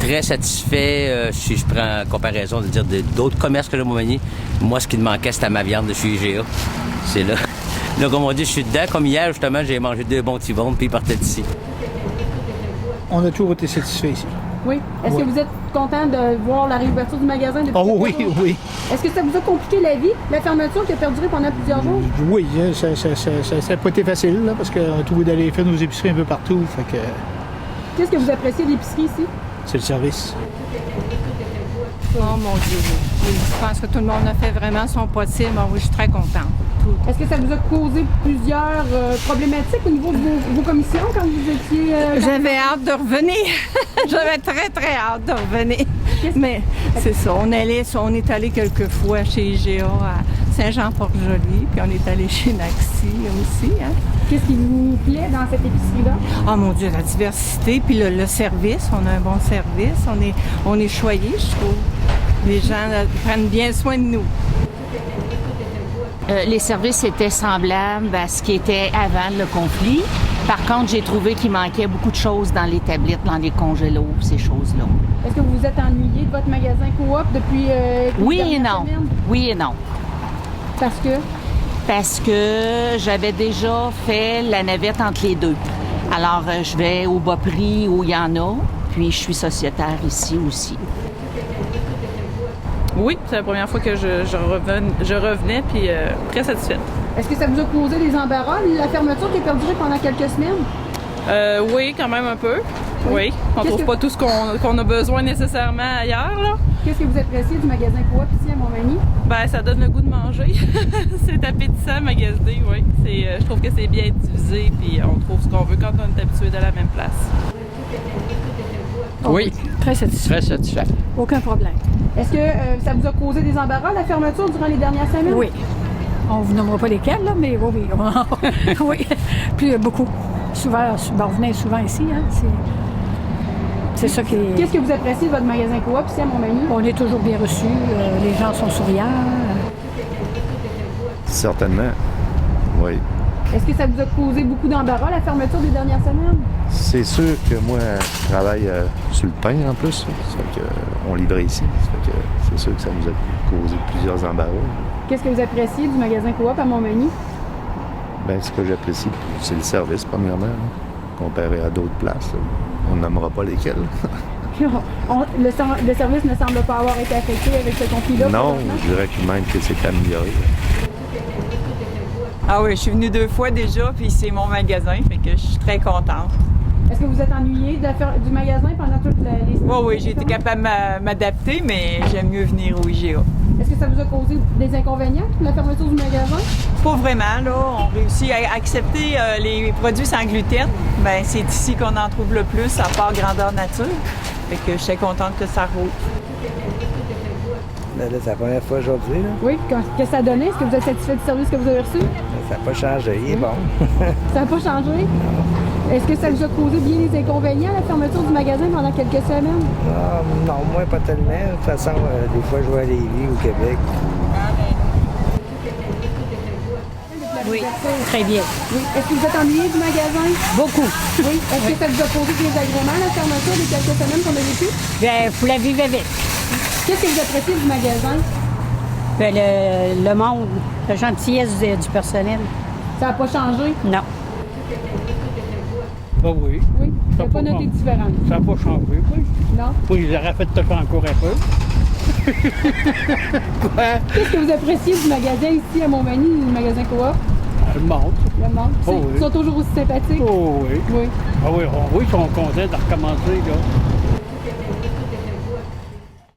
très satisfait. Si je prends en comparaison d'autres commerces que le Montmagny, moi, ce qui me manquait, c'était ma viande de chez IGA. C'est là. Là, comme on dit, je suis dedans. Comme hier, justement, j'ai mangé 2 bons tibons, puis ils partaient d'ici. On a toujours été satisfaits ici. Oui. Est-ce que vous êtes content de voir la réouverture du magasin depuis oui, oui. Est-ce que ça vous a compliqué la vie, la fermeture qui a perduré pendant plusieurs jours? Oui, ça n'a pas été facile, là, parce qu'on a trouvé d'aller faire nos épiceries un peu partout. Fait que Qu'est-ce que vous appréciez de l'épicerie ici? c'est le service. Oh mon Dieu, oui. Je pense que tout le monde a fait vraiment son possible. Oui, je suis très contente. Est-ce que ça vous a causé plusieurs problématiques au niveau de vos commissions quand vous étiez... J'avais hâte de revenir. J'avais très, très hâte de revenir. Mais c'est ça. On est allé quelques fois chez IGA à Saint-Jean-Port-Joli, puis on est allé chez Maxi aussi. Hein. Qu'est-ce qui vous plaît dans cette épicerie-là? Oh mon Dieu, la diversité, puis le service. On a un bon service. On est choyés, je trouve. Les gens prennent bien soin de nous. Les services étaient semblables à ce qui était avant le conflit. Par contre, j'ai trouvé qu'il manquait beaucoup de choses dans les tablettes, dans les congélos, ces choses-là. Est-ce que vous vous êtes ennuyé de votre magasin Coop depuis Oui et non. Semaine? Oui et non. Parce que? Parce que j'avais déjà fait la navette entre les deux. Alors, je vais au bas prix où il y en a, puis je suis sociétaire ici aussi. Oui, c'est la première fois que je revenais, puis très satisfaite. Est-ce que ça vous a causé des embarras, la fermeture qui a perduré pendant quelques semaines? Oui, quand même un peu. Oui. On trouve pas tout ce qu'on a besoin nécessairement ailleurs, là. Qu'est-ce que vous appréciez du magasin Coop ici à Montmagny? Ben, ça donne le goût de manger. C'est appétissant, magasiner, oui. Je trouve que c'est bien divisé, puis on trouve ce qu'on veut quand on est habitué de la même place. Oui, Très satisfait. très satisfait. Aucun problème. Est-ce que ça vous a causé des embarras, la fermeture, durant les dernières semaines? Oui. On ne vous nommera pas lesquels, là, mais oui. Oui. Puis beaucoup. Souvent, on venait souvent ici. Hein. C'est ça qui est... Qu'est-ce que vous appréciez de votre magasin Coop ici à Montmagny? On est toujours bien reçus. Les gens sont souriants. Certainement, oui. Est-ce que ça vous a causé beaucoup d'embarras, la fermeture des dernières semaines? C'est sûr que moi, je travaille sur le pain en plus. Ça fait qu'on livrait ici. Ça fait que c'est sûr que ça nous a causé plusieurs embarras. Qu'est-ce que vous appréciez du magasin Coop à Montmagny? Bien, ce que j'apprécie, c'est le service, premièrement, là, comparé à d'autres places. Là. On n'aimera pas lesquelles. Le service ne semble pas avoir été affecté avec ce conflit-là? Non, je dirais que même que c'est amélioré. Ah oui, je suis venue 2 fois déjà, puis c'est mon magasin, fait que je suis très contente. Est-ce que vous êtes ennuyé du magasin pendant toutes les semaines? Oui, j'ai été capable de m'adapter, mais j'aime mieux venir au IGA. Est-ce que ça vous a causé des inconvénients, la fermeture du magasin? Pas vraiment, là. On réussit à accepter les produits sans gluten. Bien, c'est ici qu'on en trouve le plus, à part Grandeur Nature. Fait que je suis contente que ça roule. Là, c'est la première fois aujourd'hui. Là. Oui, qu'est-ce que ça a donné? Est-ce que vous êtes satisfait du service que vous avez reçu? Ça n'a pas changé, il est bon. Ça n'a pas changé? Est-ce que ça vous a causé bien des inconvénients, la fermeture du magasin pendant quelques semaines? Non, moi pas tellement. De toute façon, des fois, je vais à Lévis ou au Québec. Oui, très bien. Oui. Est-ce que vous êtes ennuyé du magasin? Beaucoup. Oui. Est-ce que ça vous a causé des agréments, la fermeture des quelques semaines qu'on a vécues? Bien, il faut la vivre avec. Qu'est-ce que vous appréciez du magasin? Bien, le monde, la gentillesse du personnel. Ça n'a pas changé? Non. Ah oui. Oui. Vous n'avez pas noté de différence? Ça n'a pas changé, oui. Non. Oui, ils auraient fait ça encore un peu. Quoi? Qu'est-ce que vous appréciez du magasin ici à Montmagny, le magasin Coop? Le monde. Le monde. Oh, oui. Ils sont toujours aussi sympathiques? Oh oui. Oui. Ah oui, ils sont contents de recommencer, là.